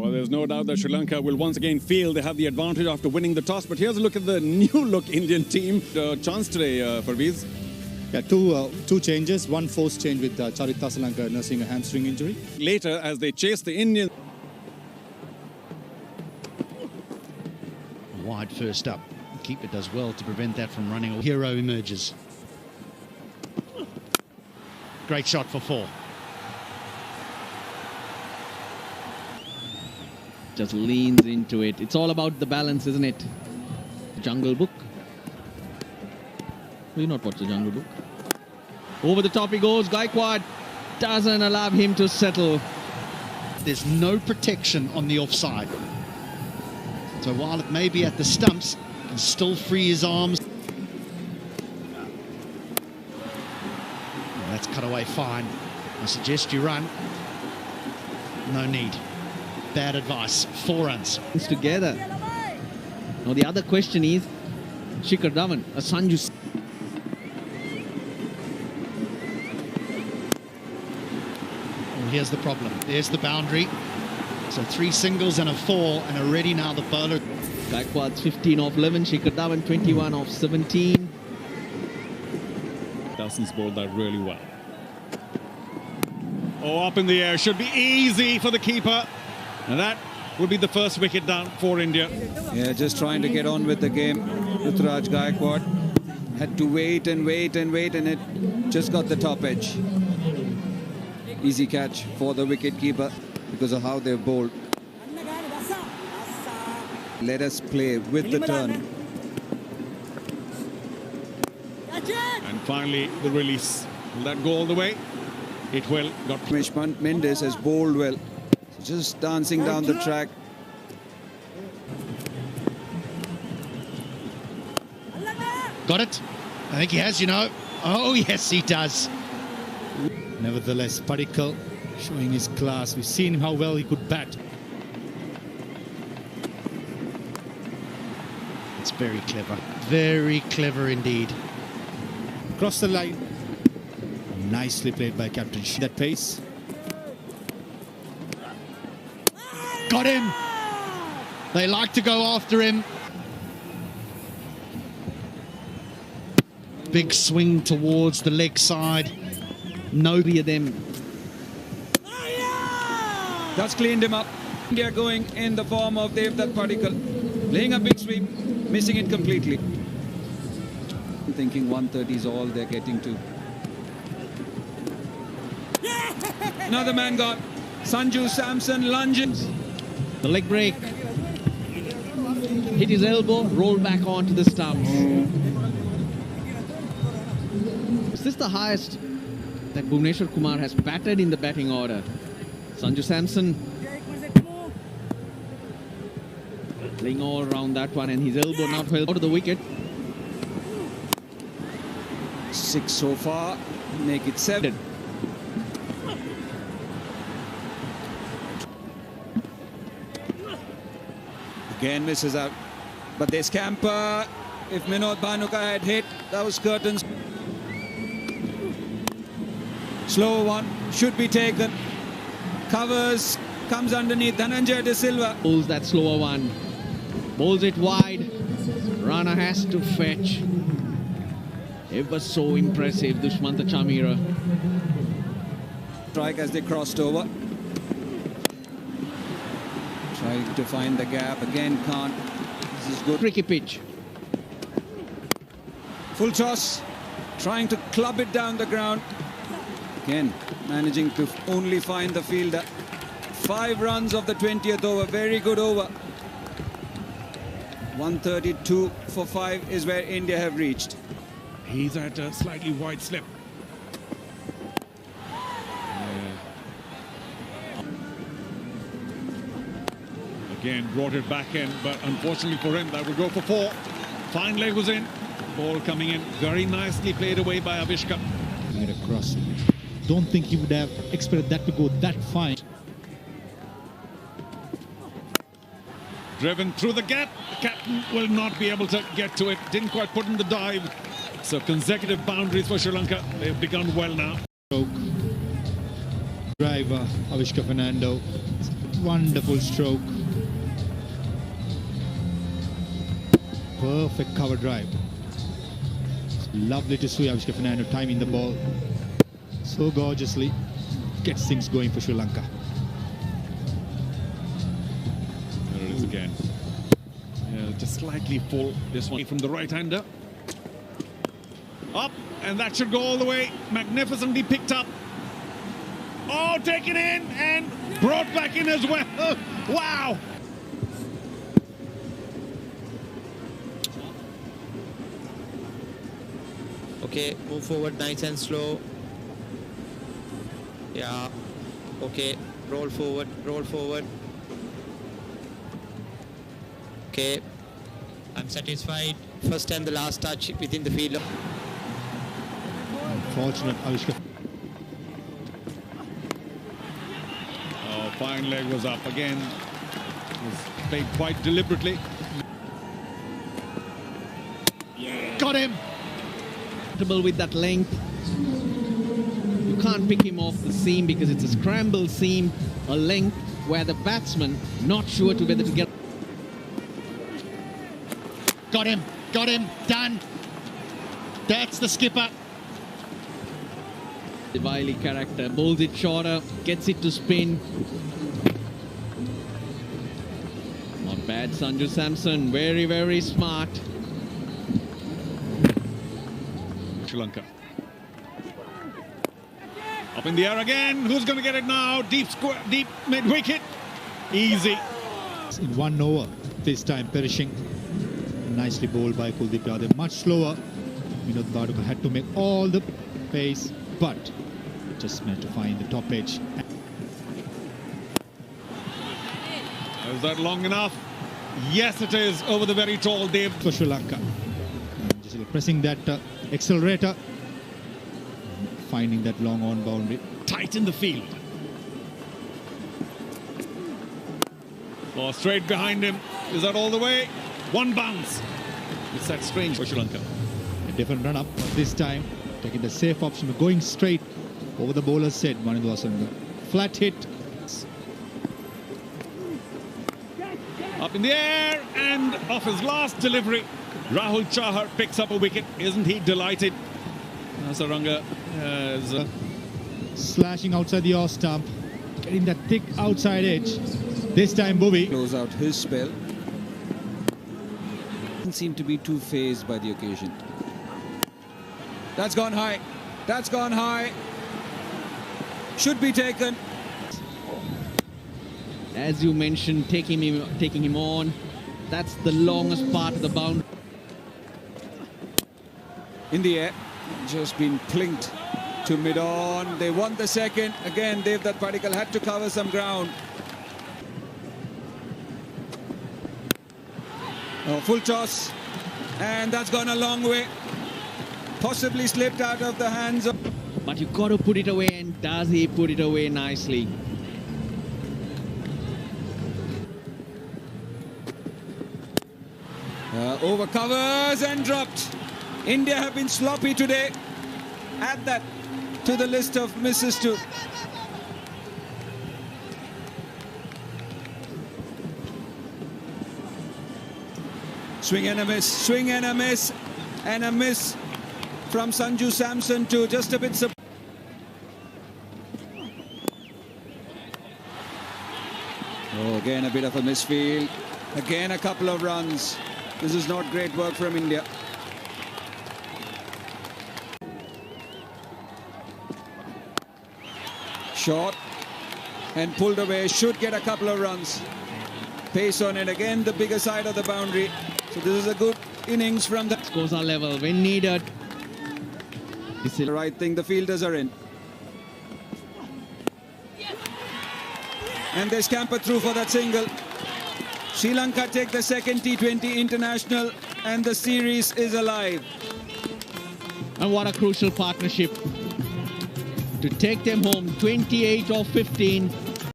Well, there's no doubt that Sri Lanka will once again feel they have the advantage after winning the toss. But here's a look at the new-look Indian team. Chance today, Parveez. Yeah, two changes. One forced change with Charita Sri Lanka nursing a hamstring injury. Later, as they chase the Indians. Wide first up. Keeper does well to prevent that from running. Hero emerges. Great shot for 4. Just leans into it. It's all about the balance, isn't it? Jungle Book. Will you not watch the Jungle Book? Over the top he goes. Gaikwad doesn't allow him to settle. There's no protection on the offside. So while it may be at the stumps, he can still free his arms. That's cut away fine. I suggest you run. No need. Bad advice. 4 runs. Together. Now the other question is, Shikhar Dhawan, a Sanju. Well, here's the problem. There's the boundary. So 3 singles and a 4, and already now the bowler. Gaikwad's 15 off 11, Shikhar Dhawan 21 off 17. Dawson's bowled that really well. Oh, up in the air. Should be easy for the keeper. And that would be the first wicket down for India. Yeah, just trying to get on with the game. Ruturaj Gaikwad had to wait and wait and wait, and it just got the top edge. Easy catch for the wicket-keeper because of how they've bowled. Let us play with the turn. And finally, the release. Will that go all the way? It will. Ramesh Mendes has bowled well. Just dancing down the track. Got it? I think he has, you know. Oh, yes, he does. Nevertheless, Padikkal showing his class. We've seen how well he could bat. It's very clever. Very clever indeed. Cross the line. Nicely played by Captain. That pace. Got him. They like to go after him. Big swing towards the leg side. Nobody of them. That's cleaned him up. India going in the form of Devdutt Padikkal. Laying a big sweep, missing it completely. I'm thinking 130 is all they're getting to. Another man got. Sanju Samson lunges. The leg break. Hit his elbow, rolled back onto the stumps. Is this the highest that Bhuvneshwar Kumar has batted in the batting order? Sanju Samson playing all around that one, and his elbow not held out of the wicket. 6 so far, make it 7. Again misses out, but they scamper. If Minod Bhanuka had hit, that was curtains. Slow one, should be taken. Covers, comes underneath. Dhananjay De Silva Bowls that slower one. Bowls it wide. Rana has to fetch. Ever so impressive, Dushmantha Chamira. strike as they crossed over. Trying to find the gap. Again, can't. This is good. Tricky pitch. Full toss. Trying to club it down the ground. Again, managing to only find the fielder. 5 runs of the 20th over. Very good over. 132 for 5 is where India have reached. He's at a slightly wide slip. Again, brought it back in, but unfortunately for him, that would go for 4. Fine leg was in. Ball coming in. Very nicely played away by Avishka. Made a cross. Don't think he would have expected that to go that fine. Driven through the gap. The captain will not be able to get to it. Didn't quite put in the dive. So consecutive boundaries for Sri Lanka. They've begun well now. Driver, Avishka Fernando. Wonderful stroke. Perfect cover drive. It's lovely to see Avishka Fernando timing the ball so gorgeously. Gets things going for Sri Lanka. There it is again. Yeah, just slightly full. This one from the right-hander. Up, and that should go all the way. Magnificently picked up. Oh, taken in and brought back in as well. Wow. Okay, move forward, nice and slow. Yeah, okay, roll forward, roll forward. Okay, I'm satisfied. First and the last touch within the field. Unfortunate Avishka. Oh, fine leg was up again. It was played quite deliberately. Got him. With that length, you can't pick him off the seam because it's a scramble seam, a length where the batsman not sure to whether to get. Got him. Done. That's the skipper. The wily character bowls it shorter, gets it to spin. Not bad, Sanju Samson. Very, very smart. Sri Lanka. Up in the air again. Who's going to get it now? Deep square, deep mid wicket. Easy. In 1 over, this time perishing. Nicely bowled by Kuldeep Yadav. Much slower. Vinod Baduka had to make all the pace, but just meant to find the top edge. Is that long enough? Yes, it is. Over the very tall Dev. For Sri Lanka. Just pressing that accelerator. Finding that long on boundary. Tight in the field. Oh, straight behind him. Is that all the way? One bounce. It's that strange for Sri Lanka. A different run up, but this time taking the safe option of going straight over the bowler's head. Manindwasan. Flat hit. Up in the air and off his last delivery. Rahul Chahar picks up a wicket. Isn't he delighted? Saranga is slashing outside the off stump, getting that thick outside edge. This time Bhuvi Close out his spell. Doesn't seem to be too phased by the occasion. That's gone high. That's gone high. Should be taken. As you mentioned, taking him on. That's the longest part of the boundary. In the air. Just been plinked to mid-on. They won the second. Again, Devdutt Padikkal had to cover some ground. Oh, full toss. And that's gone a long way. Possibly slipped out of the hands of... But you got to put it away, and does he put it away nicely? Over covers and dropped. India have been sloppy today. Add that to the list of misses too. Swing and a miss, swing and a miss, and a miss from Sanju Samson too. Just a bit surprised. Oh, again a bit of a misfield. Again a couple of runs. This is not great work from India. Short and pulled away, should get a couple of runs. Pace on it, again the bigger side of the boundary. So this is a good innings from the... Scores are level when needed. The right thing, the fielders are in. And they scamper through for that single. Sri Lanka take the second T20 international and the series is alive. And what a crucial partnership to take them home. 28 of 15.